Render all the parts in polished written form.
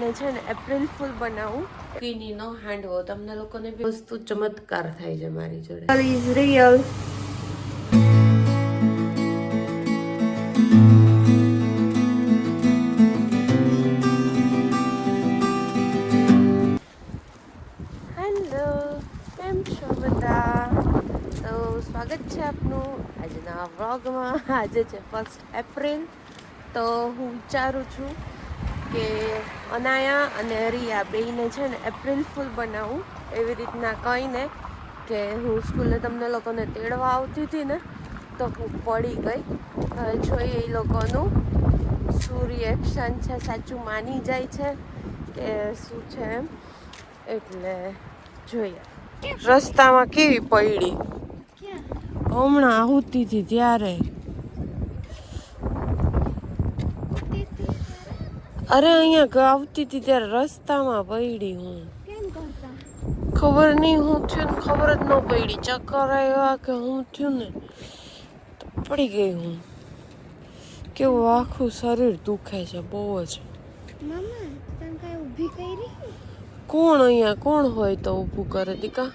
બેયને છે ને April fool બનાવું. કીનીનો હાંડવો તમને લોકોને બી વસ્તુ ચમત્કાર થાય છે મારી જોડે. Is real. હેલો, કેમ છો બધા? તો સ્વાગત છે આપનું આજના વ્લોગમાં. આજે છે 1 એપ્રિલ. તો હું વિચારું છું કે અનાયા અને રિયા બેયને છે ને એપ્રિલ ફૂલ બનાવું. એવી રીતના કહીને કે હું સ્કૂલે તમને લોકોને તેડવા આવતી હતી ને તો હું પડી ગઈ. હવે જોઈએ એ લોકોનું શું રિએક્શન છે, સાચું માની જાય છે કે શું છે એમ. એટલે જોઈએ. રસ્તામાં કેવી પડી હમણાં આવતી હતી ત્યારે. અરે અહીંયા આવતી હતી ત્યારે રસ્તામાં પડી હું. ખબર નહીં હું થયું ને ખબર જ ન પડી. ચક્કર આવ્યા કે હું થયું ને તો પડી ગઈ હું. કેવું આખું શરીર દુખે છે બહુ જ. કોણ અહીંયા કોણ હોય તો ઊભું કરે દીકા?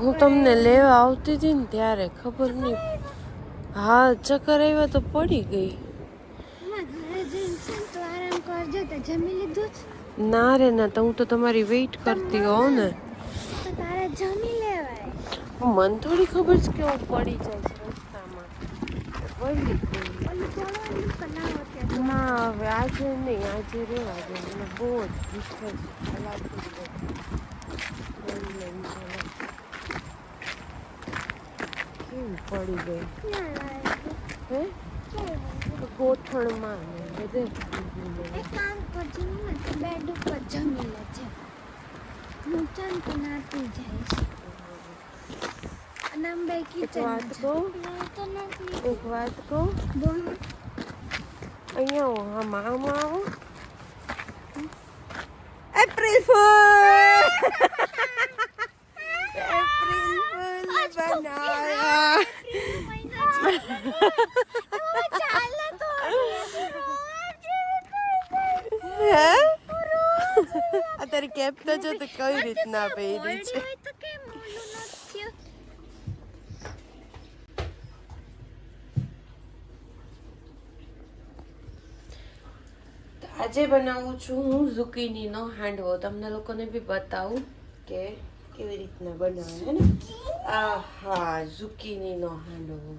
હું તમને લેવા આવતી હતી ને ત્યારે ખબર નહીં. હા ચક્કર આવ્યા તો પડી ગઈ. ના રે ના, તો હું તો તમારી વેઇટ કરતી હોઉં ને. મને થોડી ખબર છે કે હું પડી જાય રસ્તામાં. પડી ગઈ. ના હવે આજે નહીં, આજે રેવા દે. મને બહુ જ દુખે છે. કેવી પડી ગઈ હે ગોઠણમાં ને બધે. એક કામ કરજો ને, બેડ ઉપર જમી લેજે. હું ચાંદ નાતી જઈશ. અને બે કિચન એક વાત કહું અહીંયા આમાં આવો. એપ્રિલ ફૂલ એપ્રિલ ફૂલ બનાયા. આ તારી કેપ તો જો તો કઈ રીતના પહેરી છે. આજે બનાવું છું હું ઝુકીનીનો હાંડવો. તમને લોકોને બી બતાવું કે કેવી રીતના બનાવે ને. હા, ઝુકીનીનો હાંડવો,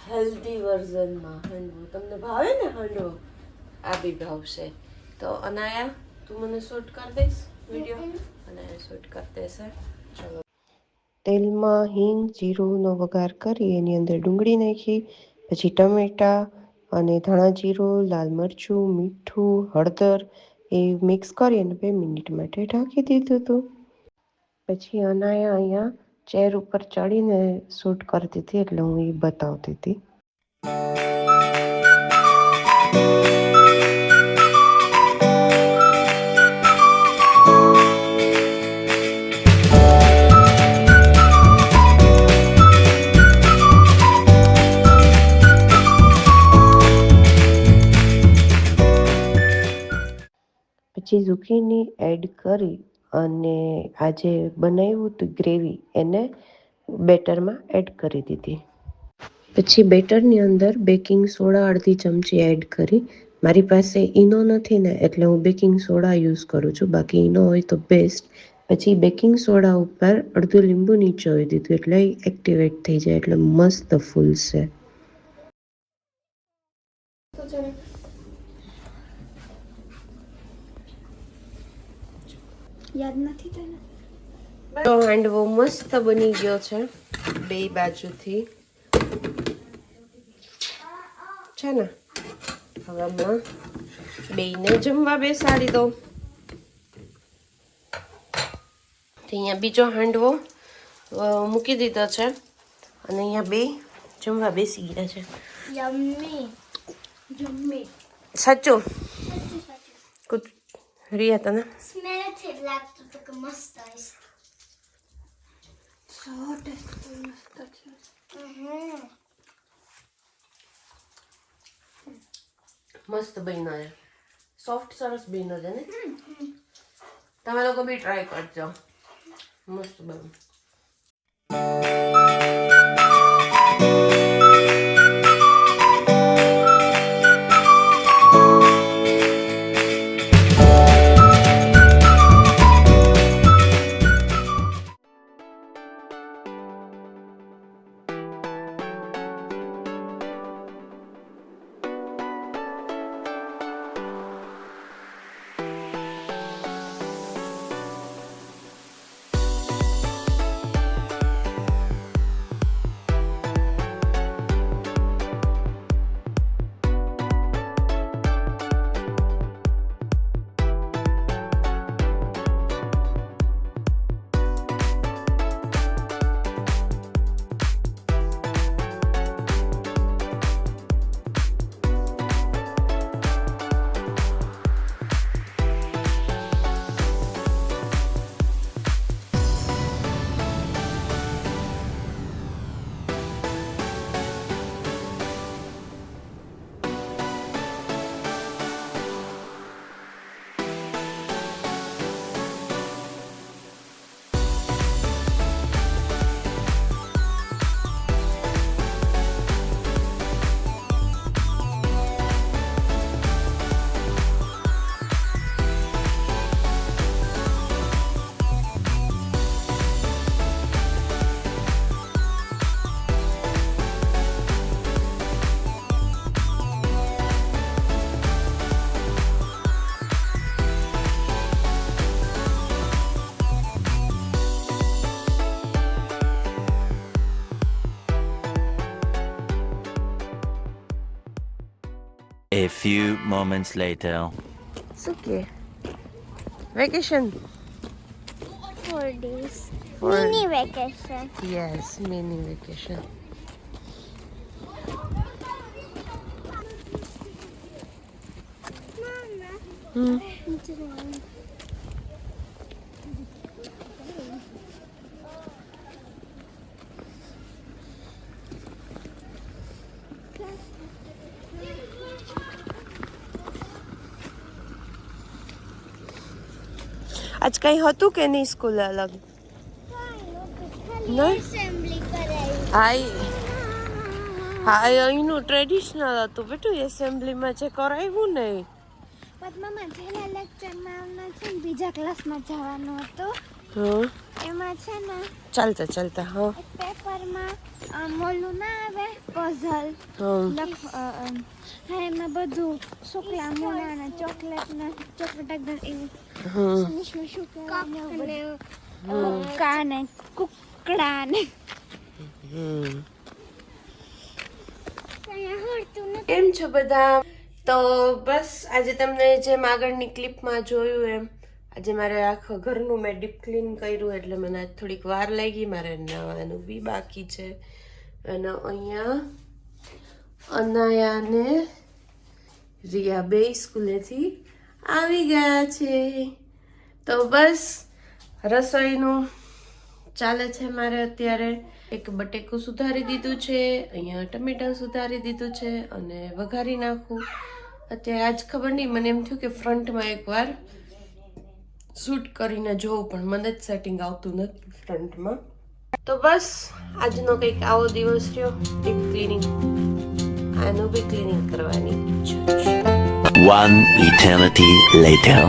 હેલ્ધી વર્ઝનમાં હાંડવો. તમને ભાવે ને હાંડવો? આ બી ભાવશે. તો અનાયા તું મને શૂટ કરી દઈશ વિડીયો? અનાયા શૂટ કરી દેશે. ચલો. તેલમાં હિંગ જીરુંનો વઘાર કરી એની અંદર ડુંગળી નાખી, પછી ટમેટા અને ધાણા જીરું, લાલ મરચું, મીઠું, હળદર એ મિક્સ કરી અને 2 મિનિટ માટે ઢાંકી દીધું હતું. પછી અનાયા અહીંયા ચેર ઉપર ચડીને શૂટ કરતી હતી એટલે હું એ બતાવતી હતી. પછી ઝુકીની એડ કરી અને આજે બનાવ્યું હતું ગ્રેવી એને બેટરમાં એડ કરી દીધી. પછી બેટરની અંદર બેકિંગ સોડા અડધી ચમચી એડ કરી. મારી પાસે ઈનો નથી ને એટલે હું બેકિંગ સોડા યુઝ કરું છું, બાકી ઈનો હોય તો બેસ્ટ. પછી બેકિંગ સોડા ઉપર અડધું લીંબુ નીચોવી દીધું એટલે એક્ટિવેટ થઈ જાય એટલે મસ્ત ફૂલશે. યાદ નથી તને? તો હાંડવો મસ્ત બની ગયો છે બે બાજુથી છે ને. હવે હમણાં બેયને જમવા બેસાડી દો. અહીંયા બીજો હાંડવો મૂકી દીધો છે અને અહીંયા બે જમવા બેસી ગયા છે. યમ્મી યમ્મી સાચું સાચું સાચું કુછ રિયા તને સ્મેલ થી લાગતું તો કે મસ્ત હશે સો ટેસ્ટી મસ્ત છે મસ્ત બન્યો છે સોફ્ટ સરસ બન્યો છે ને તમે લોકો બી ટ્રાય કરજો મસ્ત બન્યું A few moments later. શું કે vacation 4 days For- mini vacation yes mini vacation આજ કઈ હતું કે નહીં સ્કૂલ અલગ ના? એસેમ્બલી કરાવી હા અહીંનું ટ્રેડિશનલ હતું બેટું એસેમ્બલીમાં જે કરાવ્યું ને પદ્મામાં છેલ્લા લેક્ચરમાં અમને છે ને બીજા ક્લાસમાં જવાનું હતું હા એમાં છે ને ચાલતા હા એક પેપરમાં મોલું ના આવે પઝલ હા હા એમાં બધું શુક્લા મૂળા ને ચોકલેટ એકદમ એવું હા શું કુકા ને કુકડા ને કેમ છો બધા તો બસ આજે તમને જેમ આગળની ક્લિપમાં જોયું એમ આજે મારે આખા ઘરનું મેં ડીપ ક્લીન કર્યું એટલે મને આજ થોડીક વાર લાગી મારે નાવાનું બી બાકી છે અને અહીંયા અનાયાને રિયા બે સ્કૂલેથી આવી ગયા છે તો બસ રસોઈનું ચાલે છે મારે અત્યારે એક બટેકું સુધારી દીધું છે અહીંયા ટમેટા સુધારી દીધું છે અને વઘારી નાખું અત્યારે આજ ખબર નહીં મને એમ થયું કે ફ્રન્ટમાં એકવાર શૂટ કરીને જોઉં પણ મને જ સેટિંગ આવતું નથી ફ્રન્ટમાં તો બસ આજનો કંઈક આવો દિવસ રહ્યો ડીપ ક્લિનિંગ આનું બી ક્લિનિંગ કરવાની ઈચ્છા છે One eternity later.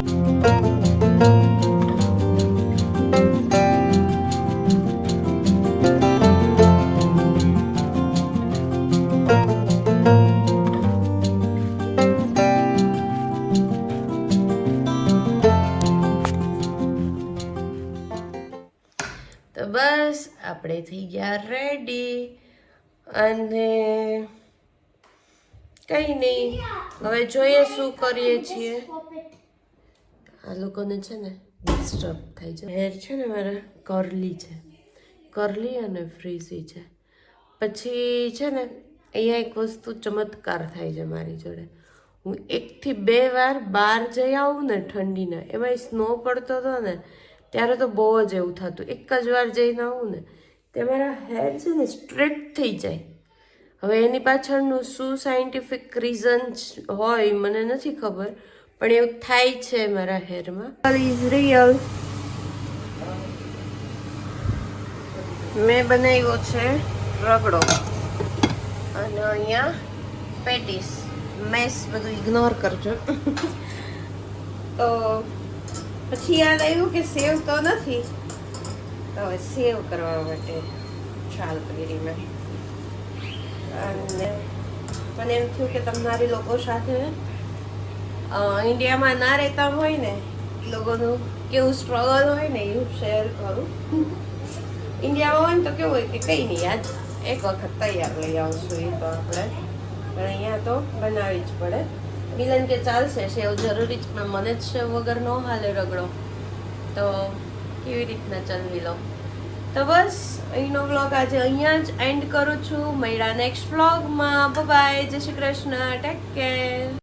તો બસ આપણે થઈ ગયા રેડી અને કઈ નહીં હવે જોઈએ શું કરીએ છીએ આ લોકોને છે ને ડિસ્ટર્બ થાય છે હેર છે ને મારા કરલી છે કરલી અને ફ્રીઝી છે પછી છે ને અહીંયા એક વસ્તુ ચમત્કાર થાય છે મારી જોડે. હું 1 થી 2 વાર બહાર જઈ આવું ને ઠંડીના, એમાં સ્નો પડતો હતો ને ત્યારે તો બહુ જ એવું થતું. એક જ વાર જઈને આવું ને તે મારા હેર છે ને સ્ટ્રેટ થઈ જાય. હવે એની પાછળનું શું સાયન્ટિફિક રીઝન હોય મને નથી ખબર, પણ એવું થાય છે મારા હેરમાં. Is real. મેં બનાવ્યો છે રગડો અને અહીંયા પેટીસ. મેસ બધું ઇગ્નોર કરજો. તો પછી યાદ આવ્યું કે સેવ તો નથી, તો હવે સેવ કરવા માટે ચાલ કરી મેં. અને મને એમ થયું કે તમારી લોકો સાથે ઇન્ડિયામાં ના રહેતા હોય ને એ લોકોનું કેવું સ્ટ્રગલ હોય ને એવું શેર કરું. ઇન્ડિયામાં હોય ને તો કેવું હોય કે કંઈ નહીં યાદ એક વખત તૈયાર લઈ આવશું એ તો આપણે, પણ અહીંયા તો બનાવી જ પડે. મિલન કે ચાલશે સેવ જરૂરી જ, પણ મને જ સેવ વગર ન હાલે રગડો, તો કેવી રીતના ચલવી લો. તો બસ અહીંનો વ્લોગ આજે અહીંયા જ એન્ડ કરું છું. મળ્યા નેક્સ્ટ વ્લોગમાં. બાય, જય શ્રી કૃષ્ણ, ટેક કેર.